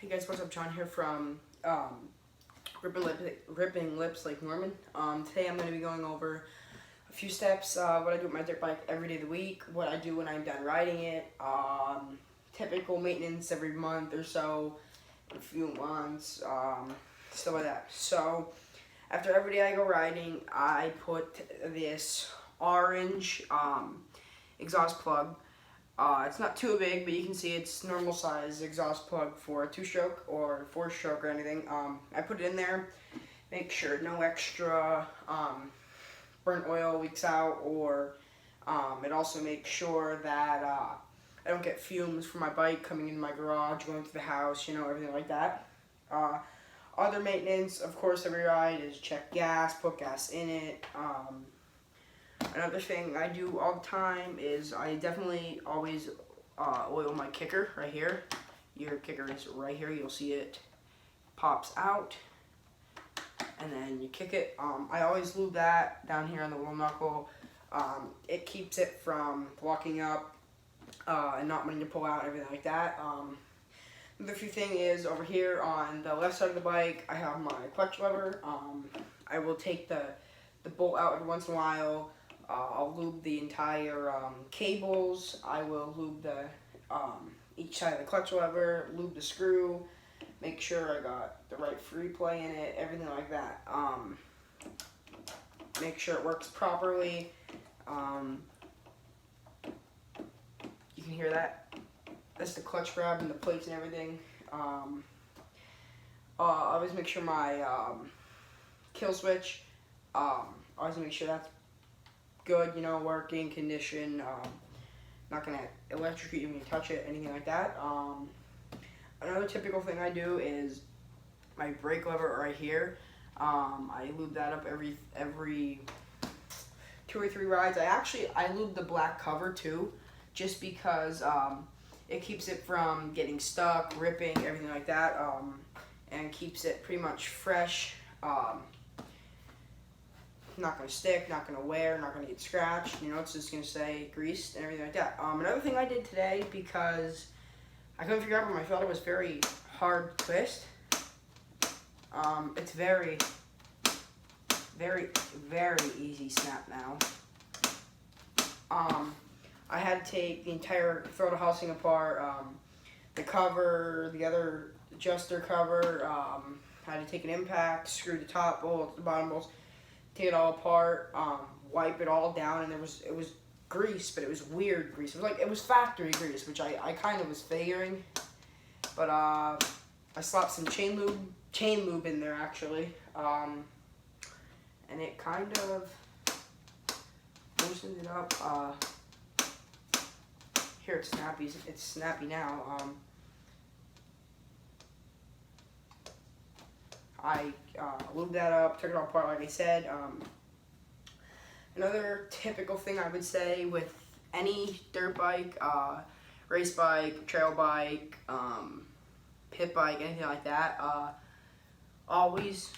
Hey guys, what's up? John here from Ripping Lips like Norman. Today I'm going to be going over a few steps, what I do with my dirt bike every day of the week, what I do when I'm done riding it, typical maintenance every month or so, a few months, stuff like that. So, after every day I go riding, I put this orange exhaust plug. It's not too big, but you can see it's normal size exhaust plug for a 2-stroke or 4-stroke or anything. I put it in there, make sure no extra burnt oil leaks out, or it also makes sure that I don't get fumes from my bike coming in my garage, going through the house, you know, everything like that. Other maintenance, of course, every ride is check gas, put gas in it. Another thing I do all the time is I definitely always oil my kicker right here. Your kicker is right here. You'll see it pops out, and then you kick it. I always lube that down here on the wheel knuckle. It keeps it from blocking up and not wanting to pull out, everything like that. Another few thing is over here on the left side of the bike, I have my clutch lever. I will take the bolt out every once in a while. I'll lube the entire cables. I will lube the each side of the clutch lever, lube the screw, make sure I got the right free play in it, everything like that. Make sure it works properly. You can hear that. That's the clutch grab and the plates and everything. I always make sure my kill switch, always make sure that's good, you know, working condition. Not gonna electrocute you when you touch it, anything like that. Another typical thing I do is my brake lever right here. I lube that up every 2 or 3 rides. I lube the black cover too, just because it keeps it from getting stuck, ripping, everything like that, and keeps it pretty much fresh. Not going to stick, not going to wear, not going to get scratched, you know, it's just going to stay greased and everything like that. Another thing I did today, because I couldn't figure out where my filter was very hard to twist. It's very, very, very easy snap now. I had to take the entire throttle housing apart, the cover, the other adjuster cover, I had to take an impact, screw the top bolts, the bottom bolts, take it all apart, wipe it all down, and it was grease, but it was weird grease. It was factory grease, which I kind of was figuring, but I slapped some chain lube in there actually, and it kind of loosened it up. Here it's snappy. It's snappy now. I lubed that up, took it all apart like I said. Another typical thing I would say with any dirt bike, race bike, trail bike, pit bike, anything like that, always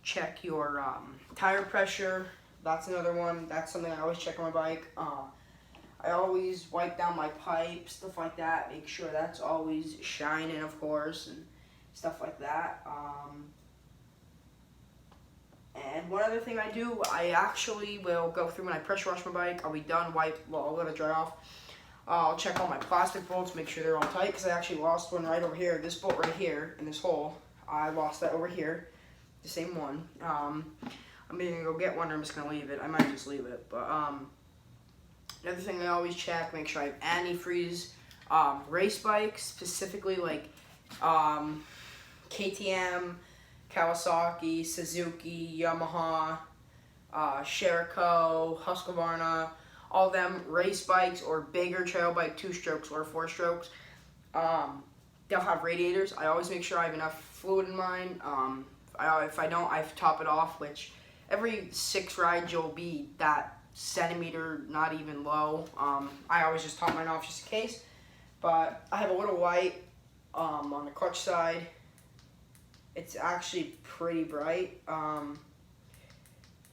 check your tire pressure. That's another one. That's something I always check on my bike. I always wipe down my pipe, stuff like that, make sure that's always shining, of course, and stuff like that. And one other thing I do, I actually will go through when I pressure wash my bike. I'll be done, I'll let it dry off. I'll check all my plastic bolts, make sure they're all tight, because I actually lost one right over here. This bolt right here, in this hole, I lost that over here, the same one. I'm either going to go get one or I'm just going to leave it. I might just leave it, but another thing I always check, make sure I have antifreeze. Race bikes, specifically like KTM, Kawasaki, Suzuki, Yamaha, Sherco, Husqvarna, all them race bikes or bigger trail bike 2-strokes or 4-strokes, they'll have radiators. I always make sure I have enough fluid in mine. If I don't, I top it off, which every 6 rides you'll be that centimeter, not even low. I always just top mine off just in case. But I have a little white on the clutch side. It's actually pretty bright.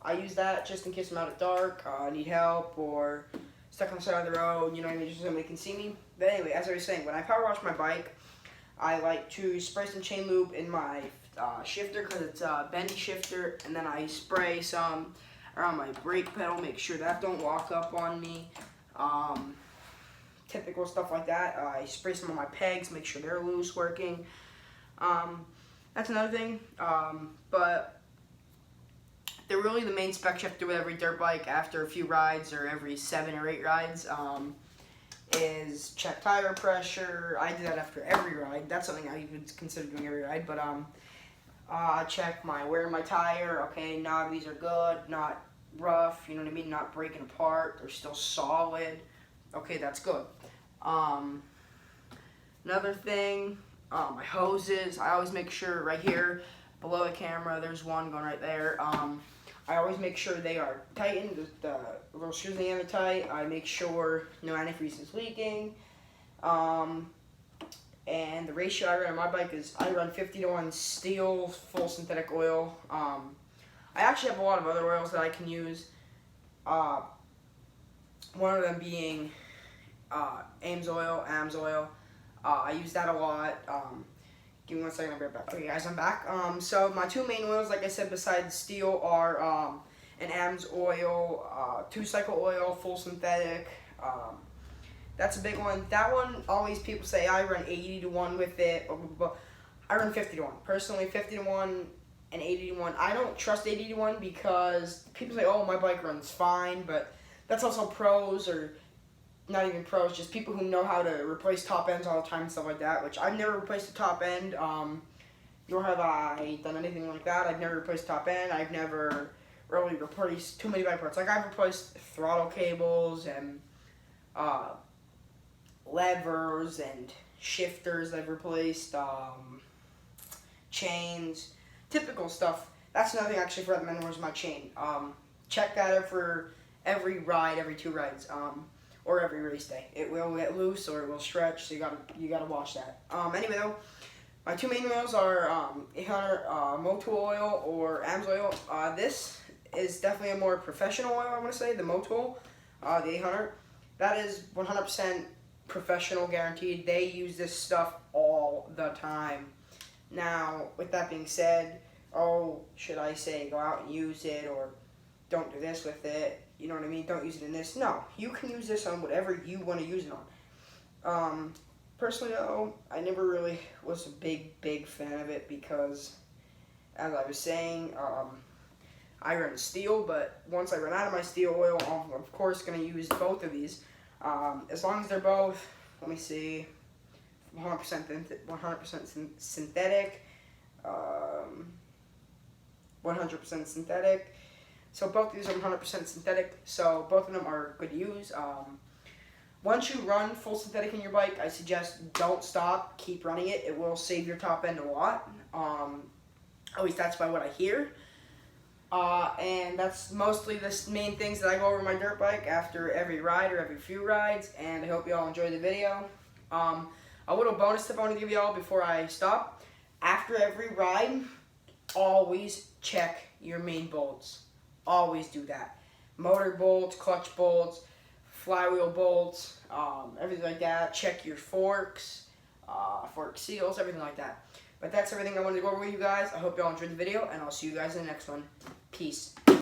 I use that just in case I'm out at dark, need help, or stuck on the side of the road, you know what I mean, just so somebody can see me. But anyway, as I was saying, when I power wash my bike, I like to spray some chain lube in my shifter because it's a bendy shifter, and then I spray some around my brake pedal, make sure that don't walk up on me. Typical stuff like that. I spray some on my pegs, make sure they're loose working. That's another thing. But they're really the main spec check with every dirt bike after a few rides or every 7 or 8 rides. Is check tire pressure. I do that after every ride. That's something I would consider doing every ride. But check my wear in my tire. Okay, knobbies are good, not rough. You know what I mean? Not breaking apart. They're still solid. Okay, that's good. Another thing, my hoses. I always make sure right here below the camera. There's one going right there. I always make sure they are tightened, the little screws in the end are tight. I make sure no antifreeze is leaking. And the ratio I run on my bike is I run 50-to-1 steel full synthetic oil. I actually have a lot of other oils that I can use. One of them being AMS oil. I use that a lot. Give me 1 second, I'll be right back. Okay guys, I'm back. So my 2 main oils, like I said, besides steel are an AMS oil, 2-cycle oil, full synthetic. That's a big one. That one, always people say I run 80-to-1 with it. Blah, blah, blah. I run 50-to-1. Personally, 50-to-1 and 80-to-1. I don't trust 80-to-1 because people say, oh, my bike runs fine, but that's also pros or not even pros, just people who know how to replace top ends all the time and stuff like that, which I've never replaced a top end, nor have I done anything like that. I've never replaced top end. I've never really replaced too many bike parts. Like, I've replaced throttle cables and levers and shifters. I've replaced chains, typical stuff. That's another thing I actually forgot to mention was my chain. Check that for every ride, every 2 rides. Or every race day. It will get loose or it will stretch, so you gotta watch that. Anyway though, my 2 main oils are 800 Motul oil or AMS oil. This is definitely a more professional oil, I want to say, the Motul, the 800. That is 100% professional guaranteed. They use this stuff all the time. Now, with that being said, oh, should I say go out and use it or don't do this with it? You know what I mean? Don't use it in this. No, you can use this on whatever you want to use it on. Personally, though, I never really was a big fan of it because, as I was saying, I run steel, but once I run out of my steel oil, I'm of course going to use both of these. As long as they're both, let me see, 100% synthetic, 100% synthetic. So both of these are 100% synthetic, so both of them are good to use. Once you run full synthetic in your bike, I suggest don't stop, keep running it. It will save your top end a lot. At least that's by what I hear. And that's mostly the main things that I go over my dirt bike after every ride or every few rides, and I hope you all enjoyed the video. A little bonus tip I want to give you all before I stop. After every ride, always check your main bolts. Always do that. Motor bolts, clutch bolts, flywheel bolts, everything like that. Check your forks, fork seals, everything like that. But that's everything I wanted to go over with you guys. I hope you all enjoyed the video, and I'll see you guys in the next one. Peace.